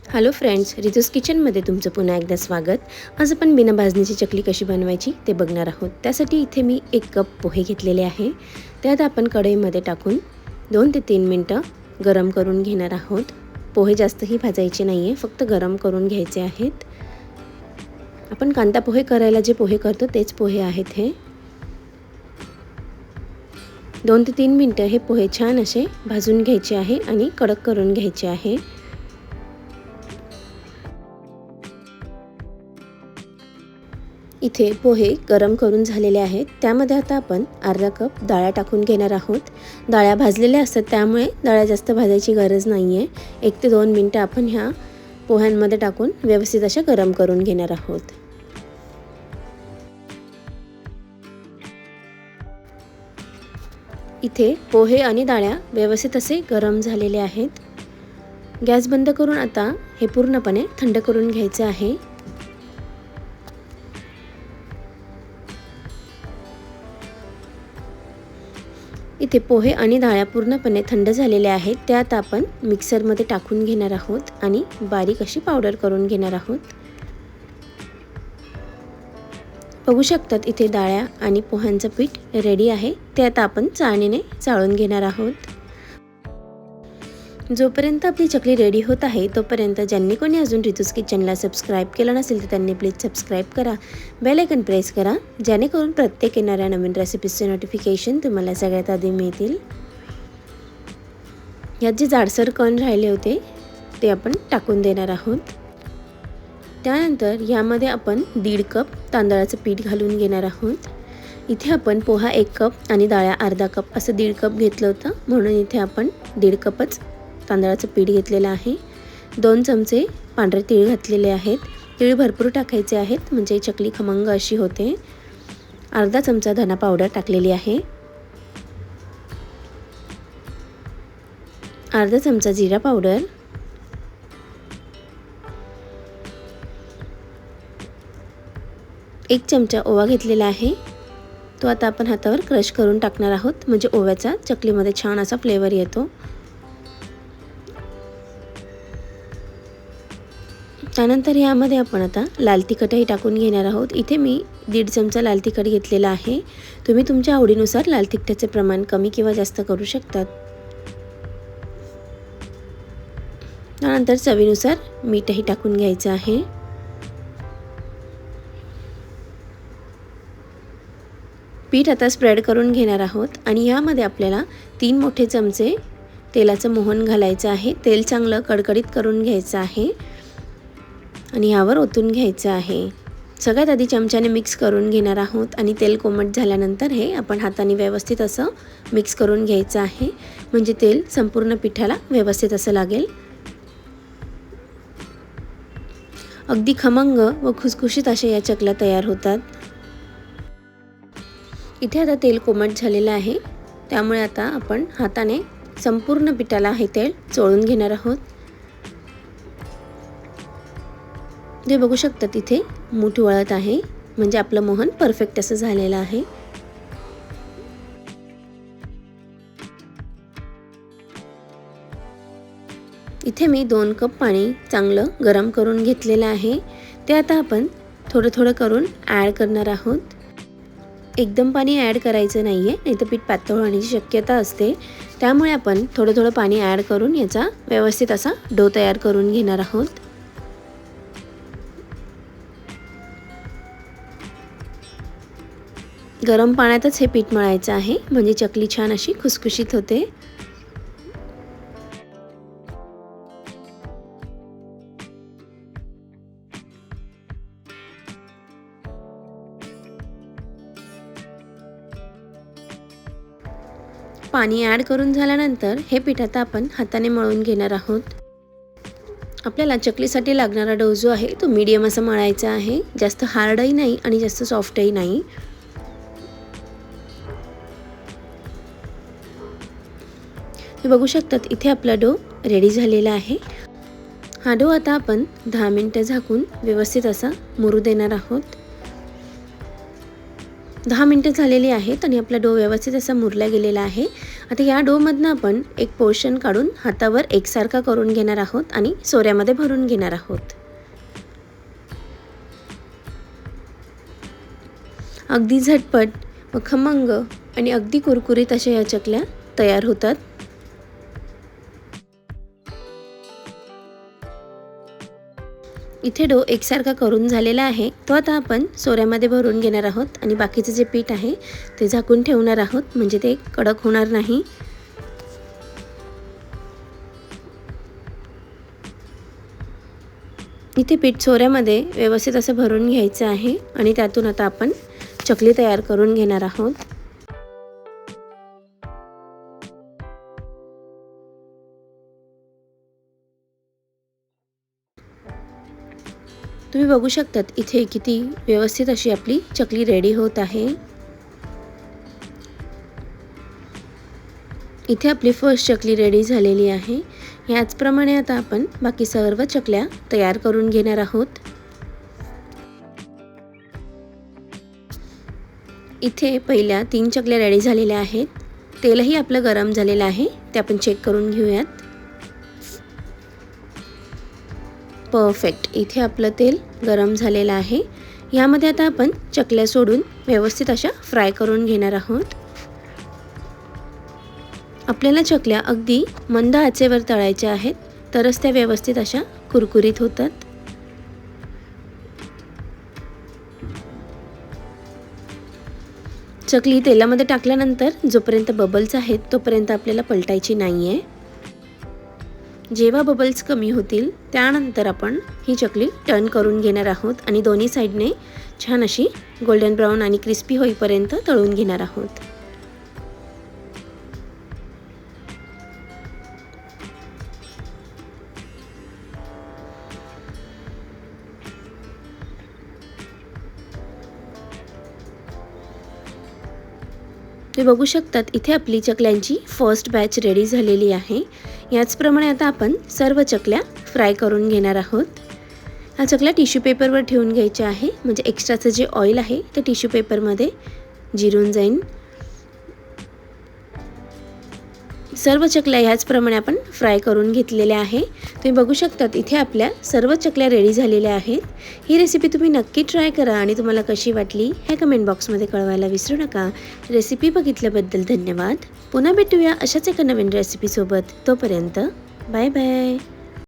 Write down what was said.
Hello friends, रितूस किचनमध्ये तुमचं पुन्हा एकदा स्वागत. आज आपण बिना भाजणीची चकली कशी बनवायची ते बघणार आहोत. त्यासाठी इथे मी 1 कप पोहे घेतलेले आहे. त्यात आपण कढईमध्ये टाकून 2 ते 3 मिनटं गरम करून घेणार आहोत. पोहे जास्तही भाजायचे नाही आहे, फक्त गरम करून घ्यायचे आहेत. आपण कांदा पोहे करायला जे पोहे करतो तेच पोहे आहेत हे. 2 ते 3 मिनटं हे पोहे छान असे भाजून घ्यायचे आहे आणि कडक करून घ्यायचे आहे. इथे पोहे गरम करून झालेले आहेत. त्यामध्ये आता आपण अर्धा कप डाळ्या टाकून घेणार आहोत. डाळ्या भाजलेल्या असतात त्यामुळे डाळ्या जास्त भाजायची गरज नाही आहे. 1 ते 2 मिनटं आपण ह्या पोह्यांमध्ये टाकून व्यवस्थित अशा गरम करून घेणार आहोत. इथे पोहे आणि डाळ्या व्यवस्थित असे गरम झालेले आहेत. गॅस बंद करून आता हे पूर्णपणे थंड करून घ्यायचे आहे. इथे पोहे आणि डाळ्या पूर्णपणे थंड झालेल्या आहेत. त्यात आपण मिक्सरमध्ये टाकून घेणार आहोत आणि बारीक अशी पावडर करून घेणार आहोत. बघू शकतात इथे डाळ्या आणि पोह्यांचं पीठ रेडी आहे. ते आता आपण चाळणीने चाळून घेणार आहोत. जोपर्यंत आपली चकली रेडी होत आहे तोपर्यंत ज्यांनी कोणी अजून रितूस किचनला सबस्क्राईब केलं नसेल तर त्यांनी प्लीज सबस्क्राईब करा, बेल आयकॉन प्रेस करा, जेणेकरून प्रत्येक येणाऱ्या नवीन रेसिपीजचे नोटिफिकेशन तुम्हाला सगळ्यात आधी मिळतील. यात जे जाडसर कण राहिले होते ते आपण टाकून देणार आहोत. त्यानंतर यामध्ये आपण 1.5 कप तांदळाचं पीठ घालून घेणार आहोत. इथे आपण पोहा 1 कप आणि डाळ्या अर्धा कप असं 1.5 कप घेतलं होतं, म्हणून इथे आपण 1.5 कपच तांदळाचं पीठ घेतलेलं आहे. 2 चमचे पांढरे तीळ घातलेले आहेत. तीळ भरपूर टाकायचे आहेत म्हणजे चकली खमंग अशी होते. अर्धा चमचा धना पावडर टाकलेली आहे. अर्धा चमचा जिरा पावडर, एक चमचा ओवा घेतलेला आहे. तो आता आपण हातावर क्रश करून टाकणार आहोत म्हणजे ओव्याचा चकलीमध्ये छान असा फ्लेवर येतो. त्यानंतर यामध्ये आपण आता लाल तिखटही टाकून घेणार आहोत. इथे मी 1.5 चमचा लाल तिखट घेतलेला आहे. तुम्ही तुमच्या आवडीनुसार लाल तिखटाचे प्रमाण कमी किंवा जास्त करू शकतात. त्यानंतर चवीनुसार मीठही टाकून घ्यायचं आहे. पीठ आता स्प्रेड करून घेणार आहोत आणि यामध्ये आपल्याला 3 मोठे चमचे तेलाचं मोहन घालायचं आहे. तेल चांगलं कडकडीत करून घ्यायचं आहे आणि यावर ओतून घ्यायचं आहे. सगळ्यात आधी चमच्याने मिक्स करून घेणार आहोत आणि तेल कोमट झाल्यानंतर हे आपण हाताने व्यवस्थित असं मिक्स करून घ्यायचं आहे म्हणजे तेल संपूर्ण पिठाला व्यवस्थित असं लागेल. अगदी खमंग व खुसखुशीत अशा या चकल्या तयार होतात. इथे आता तेल कोमट झालेलं आहे त्यामुळे आता आपण हाताने संपूर्ण पिठाला हे तेल चोळून घेणार आहोत. जे बघू शकतात इथे मूठ वळत आहे म्हणजे आपलं मोहन परफेक्ट असं झालेलं आहे. इथे मी 2 कप पाणी चांगलं गरम करून घेतलेलं आहे. ते आता आपण थोडं थोडं करून ॲड करणार आहोत. एकदम पाणी ॲड करायचं नाही आहे, नाही तर पीठ पातळ होण्याची शक्यता असते. त्यामुळे आपण थोडं थोडं पाणी ॲड करून याचा व्यवस्थित असा डो तयार करून घेणार आहोत. गरम पाण्यातच हे पीठ मळायचं आहे म्हणजे चकली छान अशी खुसखुशीत होते. पाणी ॲड करून झाल्यानंतर हे पीठ आता आपण हाताने मळून घेणार आहोत. आपल्याला चकलीसाठी लागणारा डो जो आहे तो मीडियम असा मळायचा आहे. जास्त हार्डही नाही आणि जास्त सॉफ्टही नाही. तुम्ही बघू शकतात इथे आपला डो रेडी झालेला आहे. हा डो आता आपण 10 मिनिटं झाकून व्यवस्थित असा मुरू देणार आहोत. 10 मिनिटं झालेली आहेत आणि आपला डो व्यवस्थित असा मुरला गेलेला आहे. आता या डोमधनं आपण एक पोर्शन काढून हातावर एकसारखा करून घेणार आहोत आणि सोऱ्यामध्ये भरून घेणार आहोत. अगदी झटपट व खमंग आणि अगदी कुरकुरीत अशा या चकल्या तयार होतात. इथे डो एकसारखा करून झालेला आहे. तो आता आपण सोऱ्यामध्ये भरून घेणार आहोत आणि बाकीचे जे पीठ आहे ते झाकून ठेवणार आहोत, म्हणजे ते कडक होणार नाही. इथे पीठ सोऱ्यामध्ये व्यवस्थित असं भरून घ्यायचं आहे आणि त्यातून आता आपण चकली तयार करून घेणार आहोत. तुम्ही बघू शकतात इथे किती व्यवस्थित अशी आपली चकली रेडी होत आहे. इथे आपली फर्स्ट चकली रेडी झालेली आहे. याचप्रमाणे आता आपण बाकी सर्व चकल्या तयार करून घेणार आहोत. इथे पहिल्या 3 चकल्या रेडी झालेल्या आहेत. तेलही आपलं गरम झालेलं आहे, ते आपण चेक करून घेऊयात. परफेक्ट. इथे आपलं तेल गरम झालेलं आहे. यामध्ये आता आपण चकल्या सोडून व्यवस्थित अशा फ्राय करून घेणार आहोत. आपल्याला चकल्या अगदी मंद आचेवर तळायच्या आहेत, तरच त्या व्यवस्थित अशा कुरकुरीत होतात. चकली तेलामध्ये टाकल्यानंतर जोपर्यंत बबल्स आहेत तोपर्यंत आपल्याला पलटायची नाही आहे. जेव्हा बबल्स कमी होतील त्यानंतर आपण ही चकली टर्न करून घेणार आहोत आणि दोन्ही साईडने छान अशी गोल्डन ब्राऊन आणि क्रिस्पी होईपर्यंत तळून घेणार आहोत. तुम्ही बघू शकतात इथे आपली चकल्यांची फर्स्ट बॅच रेडी झालेली आहे. याचप्रमाणे आता आपण सर्व चकल्या फ्राय करून घेणार आहोत. ह्या चकल्या टिश्यू पेपरवर ठेवून घ्यायच्या आहे, म्हणजे एक्स्ट्राचं जे ऑइल आहे ते टिश्यू पेपरमध्ये जिरून जाईल. सर्व चकल्या ह्याचप्रमाणे आपण फ्राय करून घेतलेल्या आहे. तुम्ही बघू शकतात इथे आपल्या सर्व चकल्या रेडी झालेल्या आहेत. ही रेसिपी तुम्ही नक्की ट्राय करा आणि तुम्हाला कशी वाटली हे कमेंट बॉक्समध्ये कळवायला विसरू नका. रेसिपी बघितल्याबद्दल धन्यवाद. पुन्हा भेटूया अशाच एका नवीन रेसिपीसोबत. तोपर्यंत बाय बाय.